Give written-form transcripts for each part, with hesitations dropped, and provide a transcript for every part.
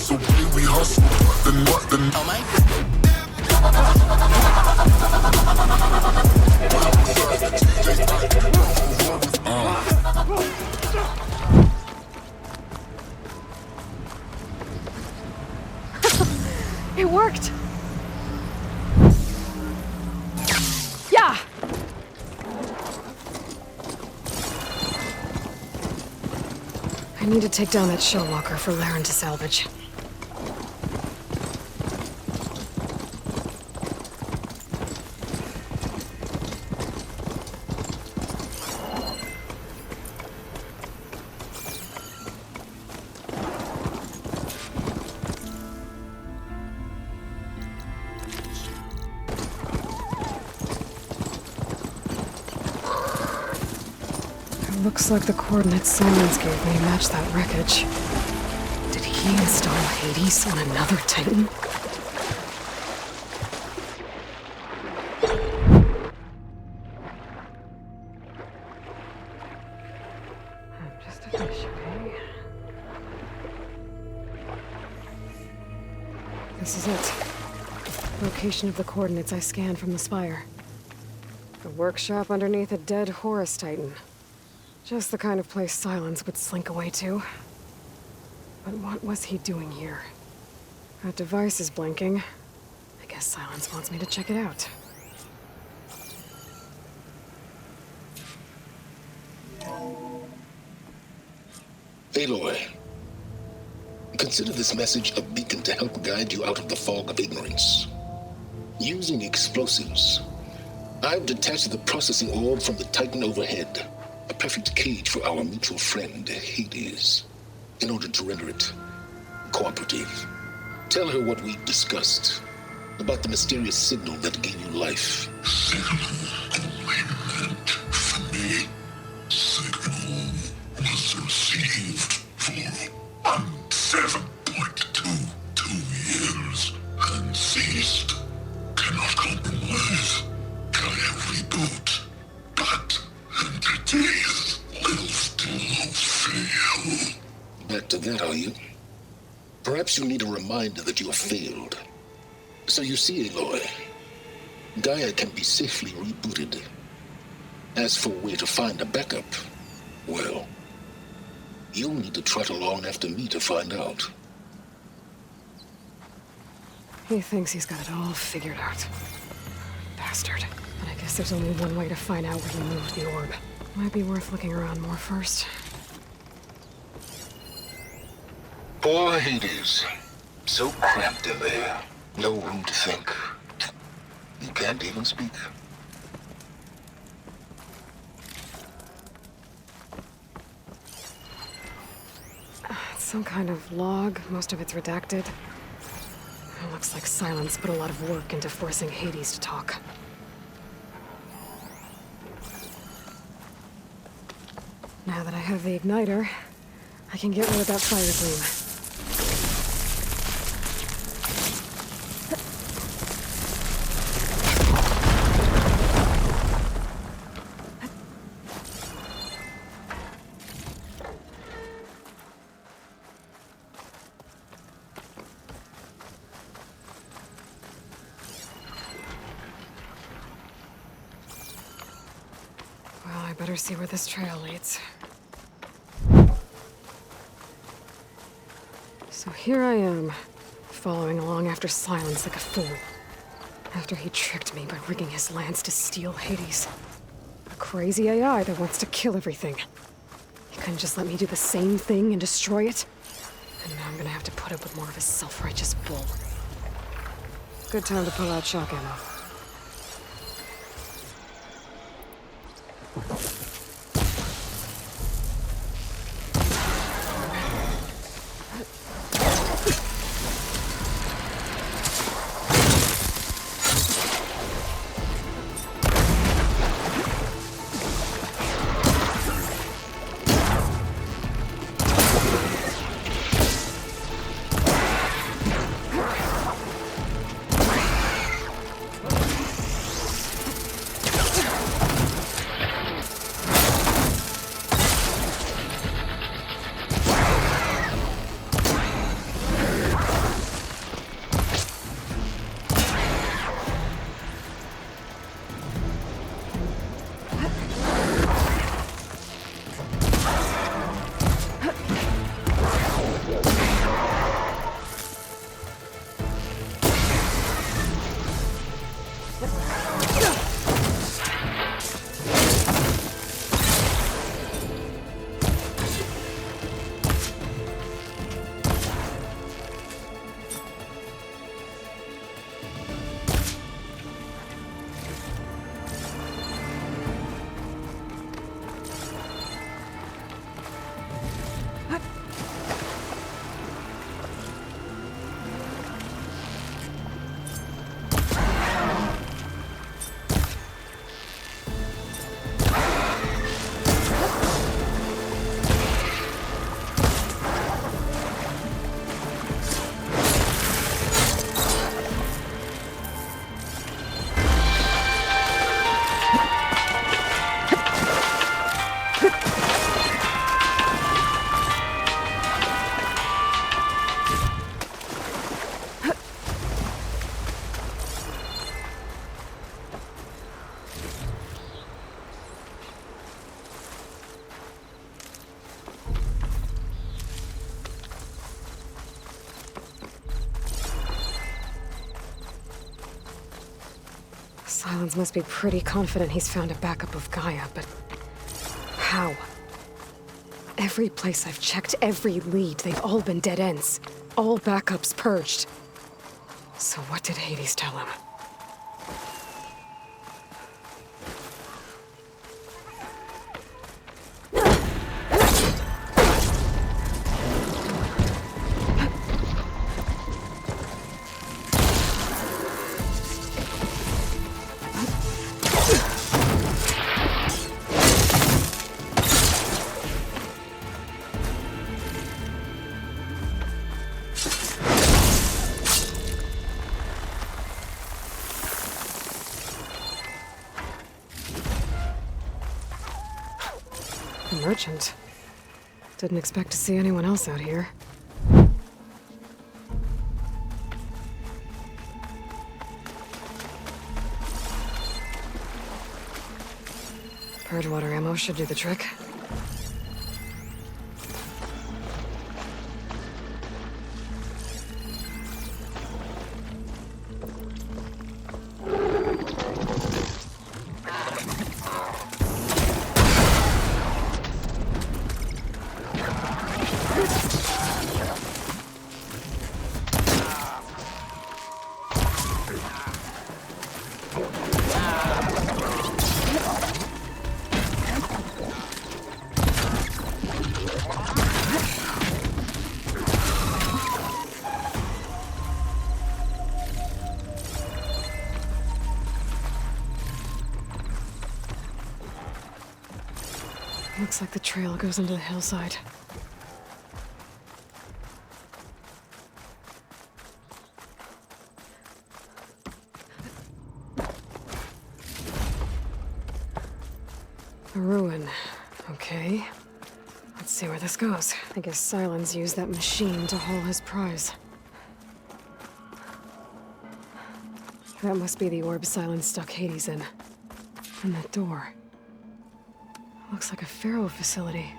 the way we hustle. Oh my. It worked! Yeah! I need to take down that shell walker for Laren to salvage. Looks like the coordinates Silence gave me match that wreckage. Did he install Hades on another Titan? I'm just a fish, okay? This is it. Location of the coordinates I scanned from the spire. The workshop underneath a dead Horus Titan. Just the kind of place Silence would slink away to. But what was he doing here? That device is blinking. I guess Silence wants me to check it out. Aloy, consider this message a beacon to help guide you out of the fog of ignorance. Using explosives, I've detached the processing orb from the Titan overhead. A perfect cage for our mutual friend, Hades, in order to render it cooperative. Tell her what we discussed about the mysterious signal that gave you life. Signal only meant for me. Signal was received for 7.22 years and ceased. Cannot compromise. GAIA reboot. But entities will still fail. Back to that, are you? Perhaps you need a reminder that you have failed. So you see, Aloy, GAIA can be safely rebooted. As for where to find a backup, well, you'll need to trot along after me to find out. He thinks he's got it all figured out. Bastard. But I guess there's only one way to find out where he moved the orb. Might be worth looking around more first. Poor Hades. So cramped in there. No room to think. You can't even speak. It's some kind of log. Most of it's redacted. It looks like Silence put a lot of work into forcing Hades to talk. Now that I have the igniter, I can get rid of that fire gleam. Well, I better see where this trail leads. So here I am, following along after Silence like a fool. After he tricked me by rigging his lance to steal Hades. A crazy AI that wants to kill everything. He couldn't just let me do the same thing and destroy it? And now I'm gonna have to put up with more of his self-righteous bull. Good time to pull out shock ammo. Silence must be pretty confident he's found a backup of Gaia, but how? Every place I've checked, every lead, they've all been dead ends. All backups purged. So what did Hades tell him? A merchant. Didn't expect to see anyone else out here. Purge water ammo should do the trick. Looks like the trail goes into the hillside. A ruin. Okay. Let's see where this goes. I guess Silence used that machine to haul his prize. That must be the orb Silence stuck Hades in. And that door. Looks like a Pharaoh facility.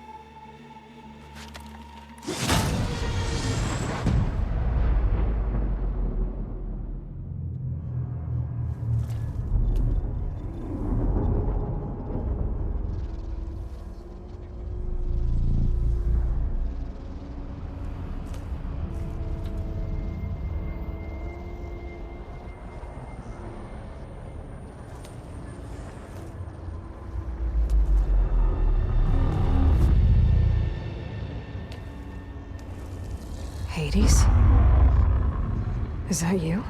Hades? Is that you?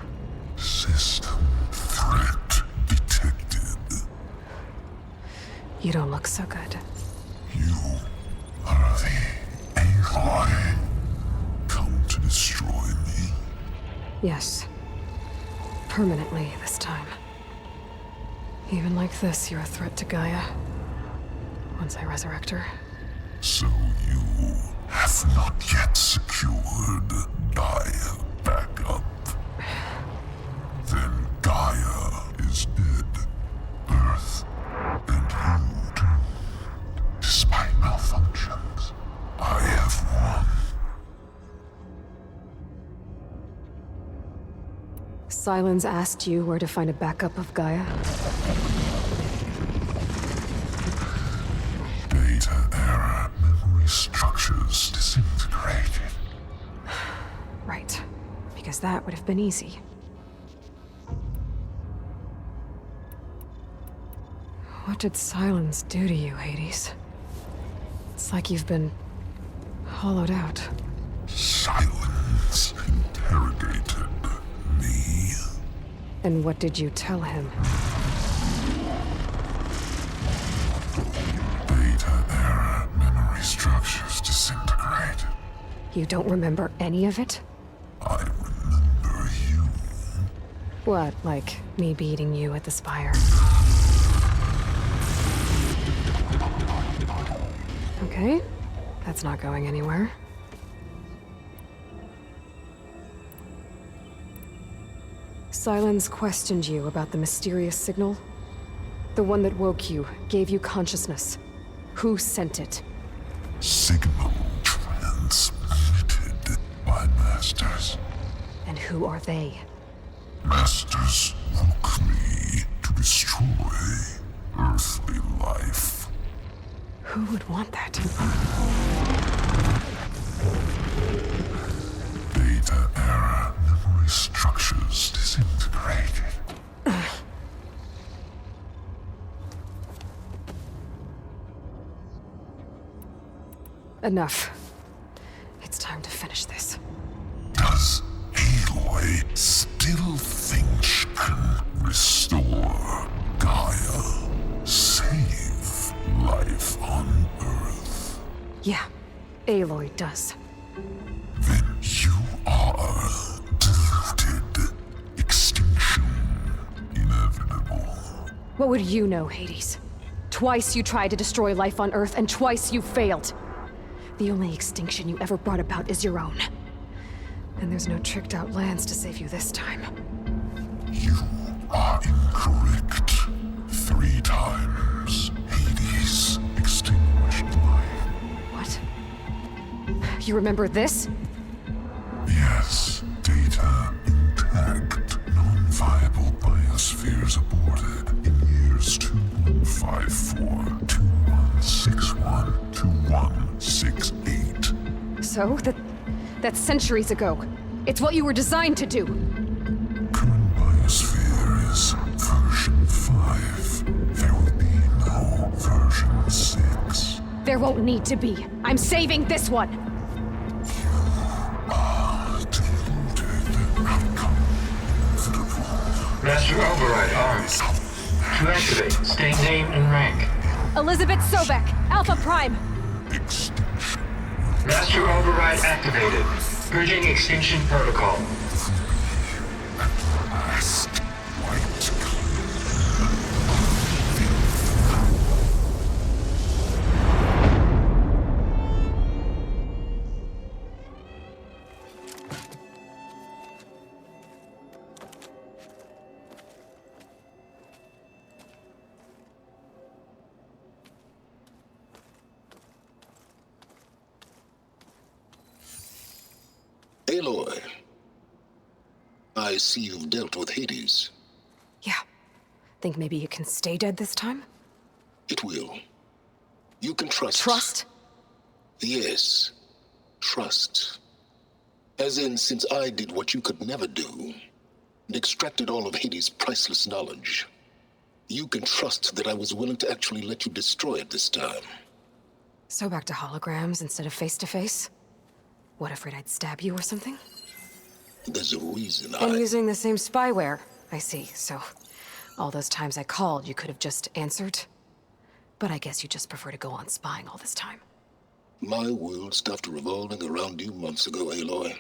System threat detected. You don't look so good. You are the Aloy. Come to destroy me. Yes. Permanently this time. Even like this, you're a threat to Gaia. Once I resurrect her. So you have not yet secured Gaia backup. Then Gaia is dead. Earth and you doomed. Despite malfunctions, I have won. Silence asked you where to find a backup of Gaia? Data error, memory structures disintegrated. Right. Because that would have been easy. What did Silence do to you, Hades? It's like you've been hollowed out. Silence interrogated me. And what did you tell him? Data error, memory structures disintegrated. You don't remember any of it? I remember you. What, like me beating you at the spire? Okay, that's not going anywhere. Silence questioned you about the mysterious signal? The one that woke you, gave you consciousness. Who sent it? Signal transmitted by masters. And who are they? Masters woke me to Who would want that? Beta era memory structures disintegrated. Enough. It's time to finish this. Does Aloy still think she can restore Gaia? Save life on Earth? Yeah, Aloy does. Then you are deluded. Extinction inevitable. What would you know, Hades? Twice you tried to destroy life on Earth, and twice you failed. The only extinction you ever brought about is your own. And there's no tricked-out lands to save you this time. You are incorrect. 3 times Hades extinguished life. What? You remember this? Yes, data intact. Non-viable biospheres aborted in years 2154, 2161, 2168. So, that's centuries ago. It's what you were designed to do. Current biosphere is version 5. There will be no version 6. There won't need to be. I'm saving this one! Deluded. Outcome inevitable. Master override armed. To activate, state name and rank. Elizabeth Sobek, Alpha Prime! Extinction. Master override activated. Bridging extinction protocol. Last white Aloy, I see you've dealt with Hades. Yeah. Think maybe it can stay dead this time? It will. You can trust. Trust? Yes. Trust. As in, since I did what you could never do, and extracted all of Hades' priceless knowledge, you can trust that I was willing to actually let you destroy it this time. So back to holograms instead of face-to-face? What, afraid I'd stab you or something? There's a reason And using the same spyware. I see, so all those times I called, you could have just answered? But I guess you just prefer to go on spying all this time. My world stopped revolving around you months ago, Aloy.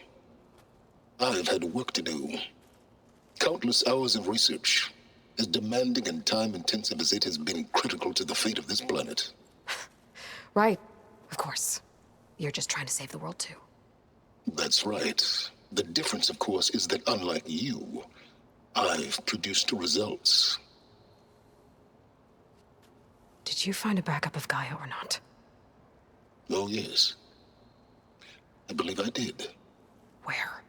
I've had work to do. Countless hours of research, as demanding and time-intensive as it has been critical to the fate of this planet. Right, of course. You're just trying to save the world too. That's right. The difference, of course, is that unlike you, I've produced results. Did you find a backup of Gaia or not? Oh, yes. I believe I did. Where?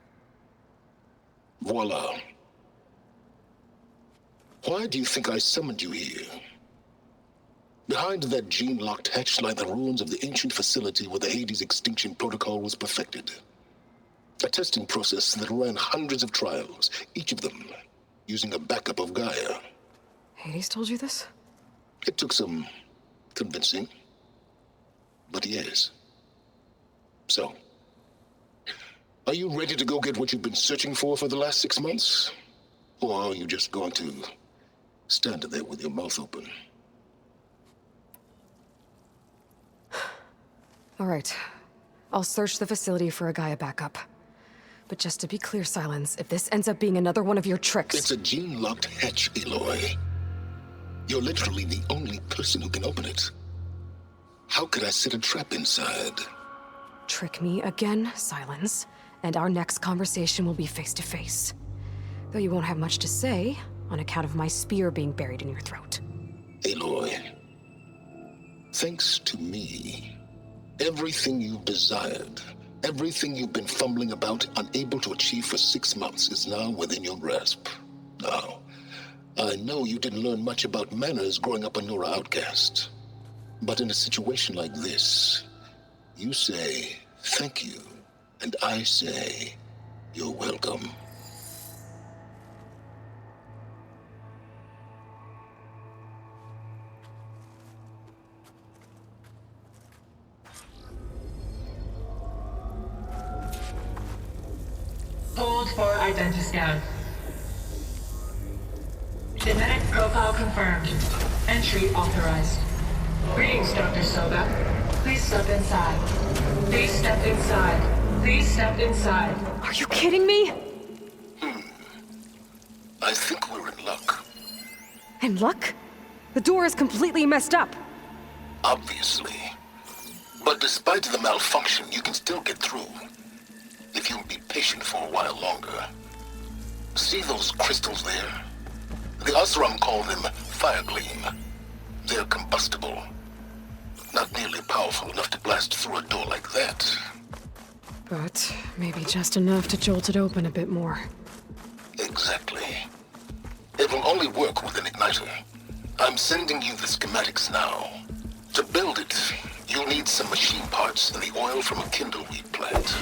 Voila. Why do you think I summoned you here? Behind that gene-locked hatch lie the ruins of the ancient facility where the Hades extinction protocol was perfected. A testing process that ran hundreds of trials, each of them using a backup of Gaia. Hades told you this? It took some convincing, but yes. So, are you ready to go get what you've been searching for the last 6 months? Or are you just going to stand there with your mouth open? All right. I'll search the facility for a Gaia backup. But just to be clear, Silence, if this ends up being another one of your tricks... It's a gene-locked hatch, Aloy. You're literally the only person who can open it. How could I set a trap inside? Trick me again, Silence, and our next conversation will be face-to-face. Though you won't have much to say, on account of my spear being buried in your throat. Aloy, thanks to me, everything you've desired, everything you've been fumbling about, unable to achieve for 6 months, is now within your grasp. Now, I know you didn't learn much about manners growing up a Nora outcast. But in a situation like this, you say, thank you, and I say, you're welcome. Hold for identiscan. Genetic profile confirmed. Entry authorized. Greetings, Dr. Soga. Please step inside. Please step inside. Please step inside. Are you kidding me? I think we're in luck. In luck? The door is completely messed up. Obviously. But despite the malfunction, you can still get through. If you'll be patient for a while longer. See those crystals there? The Osram call them fire gleam. They're combustible. Not nearly powerful enough to blast through a door like that. But maybe just enough to jolt it open a bit more. Exactly. It will only work with an igniter. I'm sending you the schematics now. To build it, you'll need some machine parts and the oil from a kindleweed plant.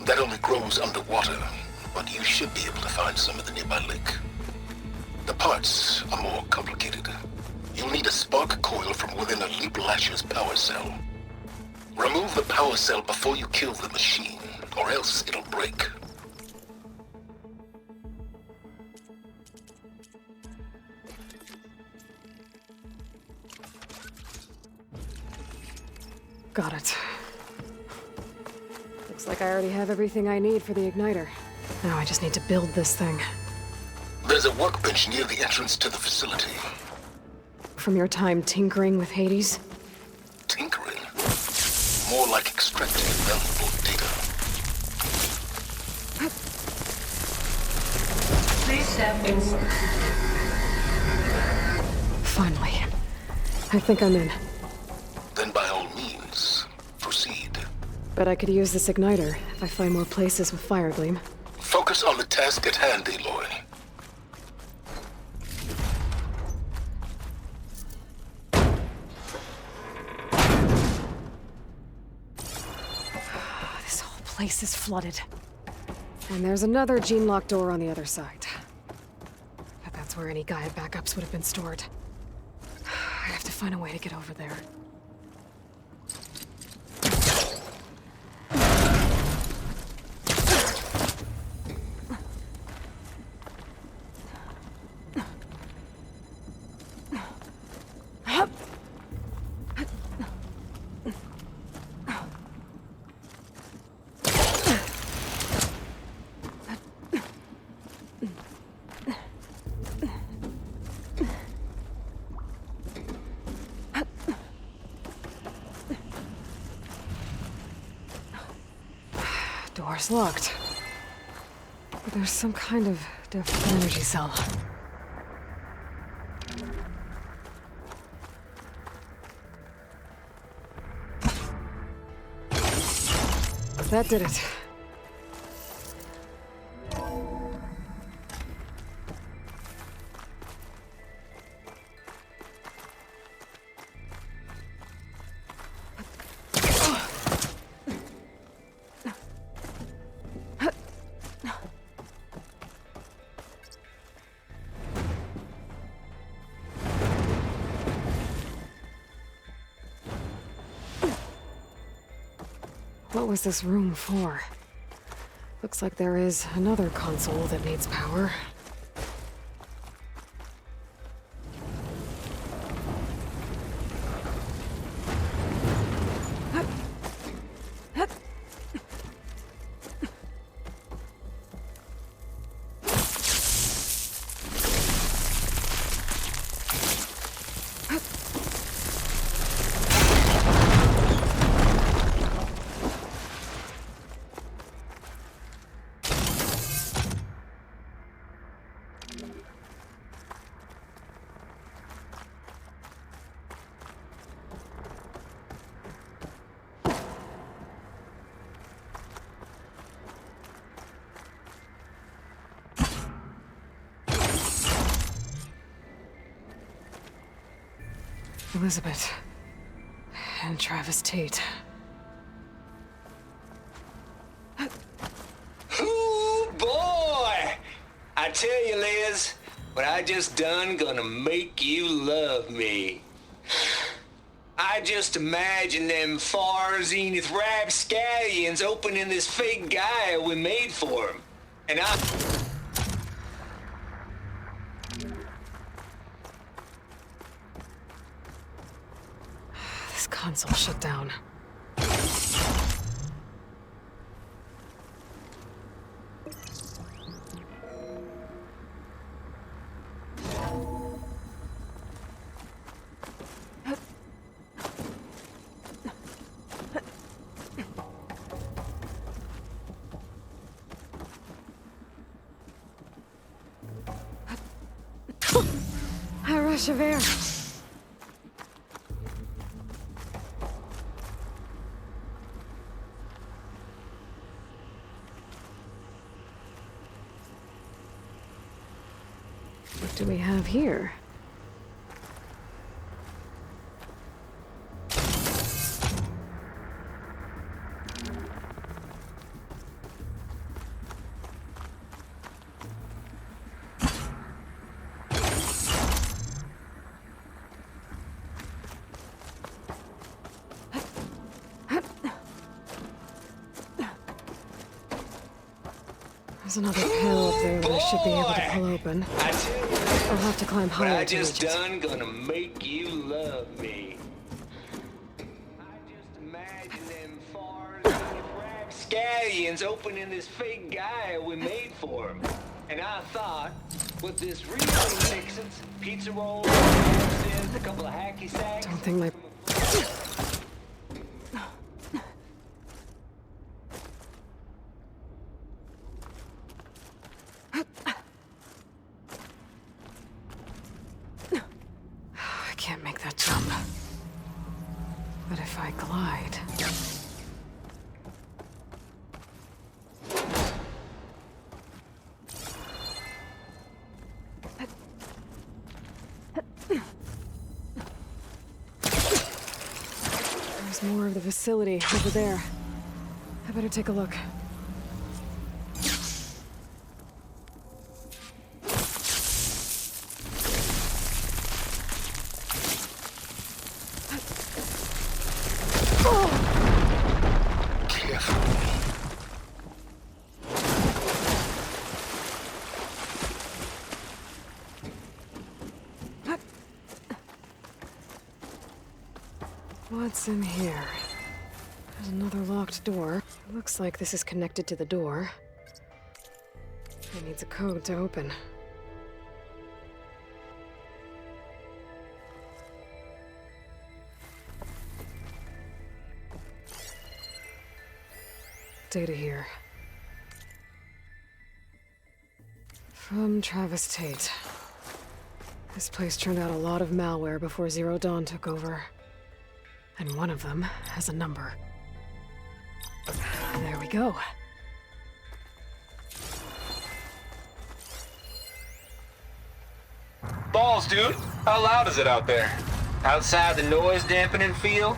That only grows underwater, but you should be able to find some at the nearby lake. The parts are more complicated. You'll need a spark coil from within a Leap Lasher's power cell. Remove the power cell before you kill the machine, or else it'll break. Got it. Looks like I already have everything I need for the igniter. Now I just need to build this thing. There's a workbench near the entrance to the facility. From your time tinkering with Hades? Tinkering? More like extracting valuable data. Please step inside. Finally. I think I'm in. Then by all means, proceed. Bet I could use this igniter if I find more places with fire gleam. Focus on the task at hand, Aloy. This whole place is flooded. And there's another gene-locked door on the other side. Bet that's where any GAIA backups would have been stored. I have to find a way to get over there. Door's locked. But there's some kind of different energy cell. That did it. What was this room for? Looks like there is another console that needs power. Elizabeth, and Travis Tate. Ooh, boy! I tell you, Liz, what I just done gonna make you love me. I just imagine them far zenith rapscallions opening this fake GAIA we made for them. And This console shut down. A rush of air. What do we have here? There's another panel up there that I should be able to pull open. I tell you, I'll have to climb what higher I to just reach it. done gonna make you love me. I just imagine them far zenith rapscallions opening this fake GAIA we made for them. And I thought, with this real fixins, pizza rolls, a couple of hacky sacks. Don't think my... I can't make that jump. But if I glide... There's more of the facility over there. I better take a look. What's in here? There's another locked door. Looks like this is connected to the door. It needs a code to open. Data here. From Travis Tate. This place turned out a lot of malware before Zero Dawn took over. And one of them has a number. There we go. Balls, dude. How loud is it out there? Outside the noise dampening field,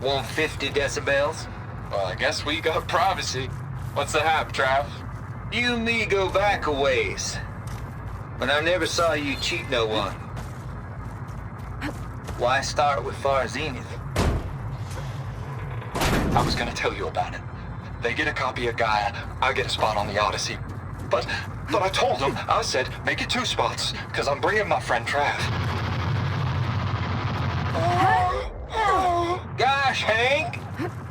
150 decibels. Well, I guess we got privacy. What's the hap, Trav? You and me go back a ways. But I never saw you cheat no one. Why start with Far Zenith? I was gonna tell you about it. They get a copy of GAIA, I get a spot on the Odyssey. But I told them, I said, make it 2 spots, because I'm bringing my friend Trav. Gosh, Hank!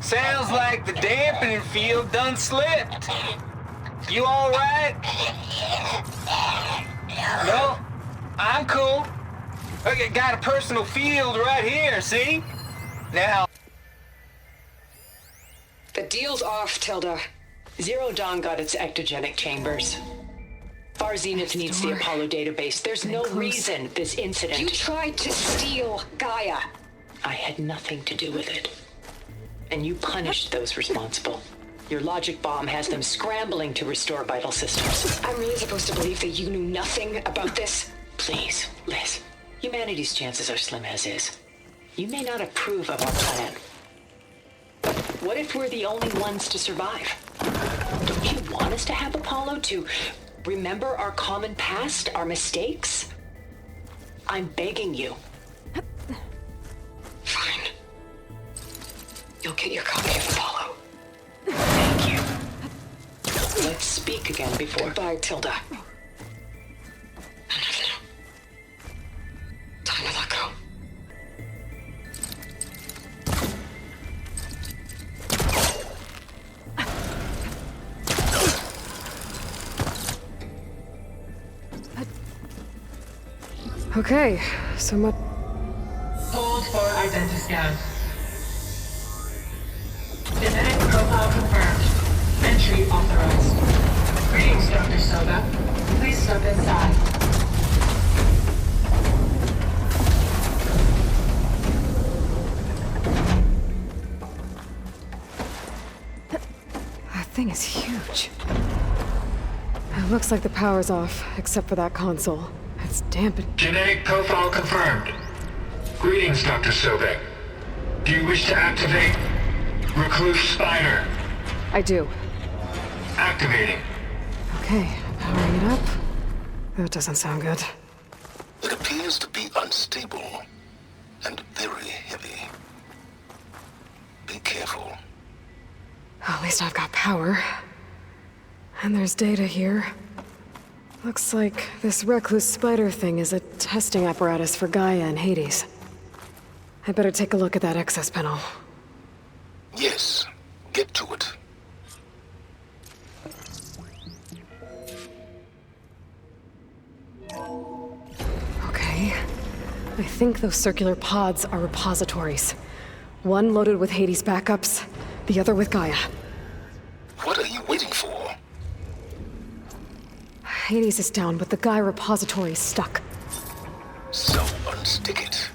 Sounds like the dampening field done slipped. You all right? No? I'm cool. I got a personal field right here, see? Now... The deal's off, Tilda. Zero Dawn got its ectogenic chambers. Far Zenith needs the Apollo database. There's no reason this incident... You tried to steal GAIA. I had nothing to do with it. And you punished those responsible. Your logic bomb has them scrambling to restore vital systems. I'm really supposed to believe that you knew nothing about this? Please, Liz. Humanity's chances are slim as is. You may not approve of our plan. But what if we're the only ones to survive? Don't you want us to have Apollo to remember our common past, our mistakes? I'm begging you. Fine. You'll get your copy of Apollo. Thank you. Let's speak again before... Goodbye, Tilda. No. Time to let go. Okay, so much. Hold for identiscan. Genetic profile confirmed. Entry authorized. Greetings, Dr. Soba. Please step inside. That thing is huge. It looks like the power's off, except for that console. It's dampened. Genetic profile confirmed. Greetings, Dr. Sobek. Do you wish to activate Recluse Spider? I do. Activating. Okay, powering it up. That doesn't sound good. It appears to be unstable and very heavy. Be careful. At least I've got power. And there's data here. Looks like this recluse spider thing is a testing apparatus for Gaia and Hades. I better take a look at that access panel. Yes, get to it. Okay. I think those circular pods are repositories. One loaded with Hades backups, the other with Gaia. What are you waiting for? Hades is down, but the Gaia repository is stuck. So unstick it.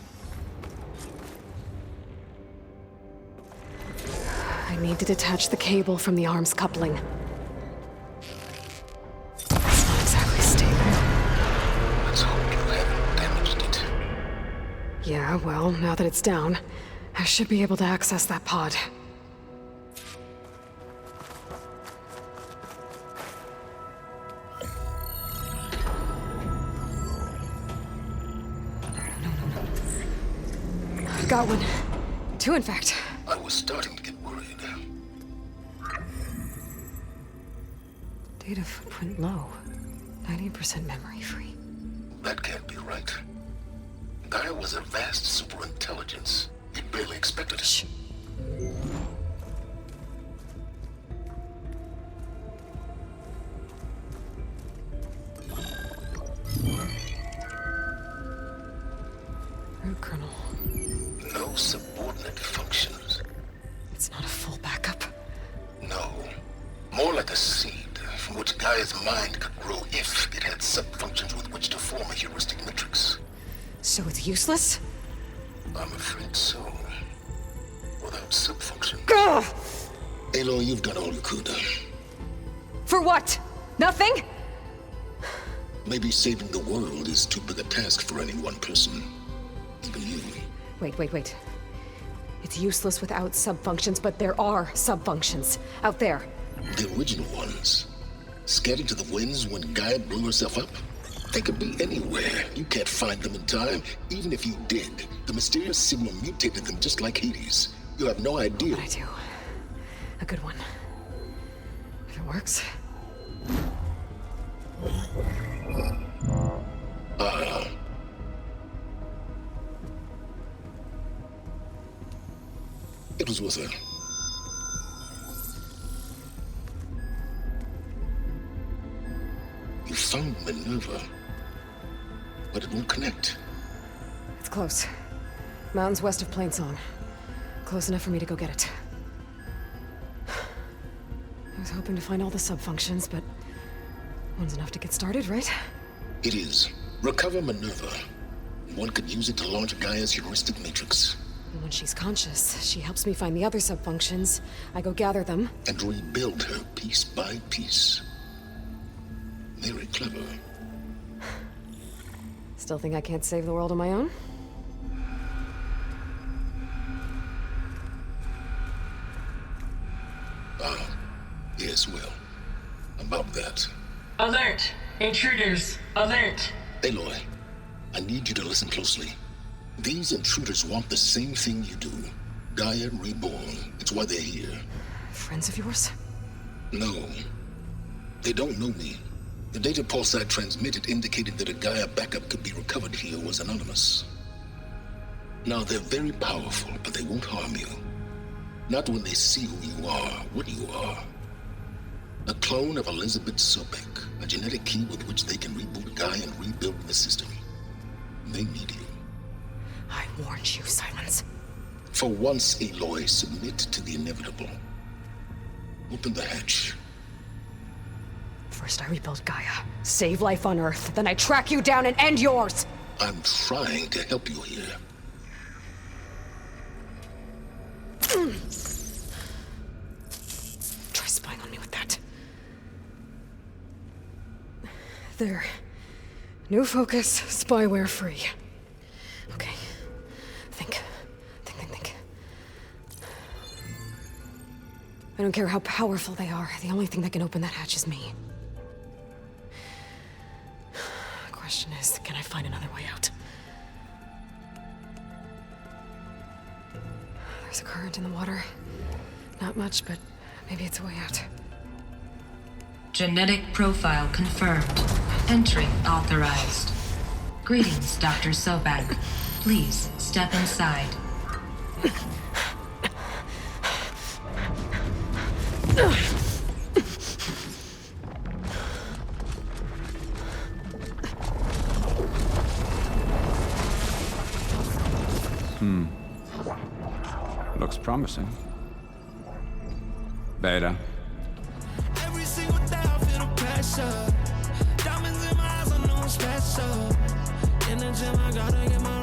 I need to detach the cable from the arms coupling. It's not exactly stable. Let's hope you haven't damaged it. Yeah, well, now that it's down, I should be able to access that pod. Got one. Two, in fact. I was starting to get worried. Data footprint low. 90% memory free. That can't be right. Gaia was a vast superintelligence. You barely expected it. Shh. Root kernel. No subordinate functions. It's not a full backup. No. More like a seed from which Gaia's mind could grow if it had sub-functions with which to form a heuristic matrix. So it's useless? I'm afraid so. Without sub-functions. Gah! Aloy, you've done all you could. For what? Nothing? Maybe saving the world is too big a task for any one person. Even you. Wait. It's useless without sub-functions, but there are sub-functions out there. The original ones. Scattered to the winds when Gaia blew herself up? They could be anywhere. You can't find them in time. Even if you did, the mysterious signal mutated them just like Hades. You have no idea. But I do. A good one. If it works. It was worth it. You found Minerva, but it won't connect. It's close. Mountains west of Plainsong. Close enough for me to go get it. I was hoping to find all the sub-functions, but one's enough to get started, right? It is. Recover Minerva. One could use it to launch Gaia's heuristic matrix. And when she's conscious, she helps me find the other sub-functions. I go gather them. And rebuild her piece by piece. Very clever. Still think I can't save the world on my own? about that. Alert! Intruders! Alert! Aloy, I need you to listen closely. These intruders want the same thing you do. Gaia reborn. It's why they're here. Friends of yours? No. They don't know me. The data pulse I transmitted indicated that a Gaia backup could be recovered here was anonymous. Now, they're very powerful, but they won't harm you. Not when they see who you are, what you are. A clone of Elizabeth Sobek, a genetic key with which they can reboot Gaia and rebuild the system. They need you. I warned you, Silence. For once, Aloy, submit to the inevitable. Open the hatch. First I rebuild Gaia, save life on Earth, then I track you down and end yours! I'm trying to help you here. Try spying on me with that. There. New focus, spyware free. Okay. Think. I don't care how powerful they are. The only thing that can open that hatch is me. The question is, can I find another way out? There's a current in the water. Not much, but maybe it's a way out. Genetic profile confirmed. Entry authorized. Greetings, Dr. Sobek. Please step inside. Looks promising. Beta. Every single day I feel the pressure. Diamonds in my eyes, I know I'm special. In the gym, I gotta get my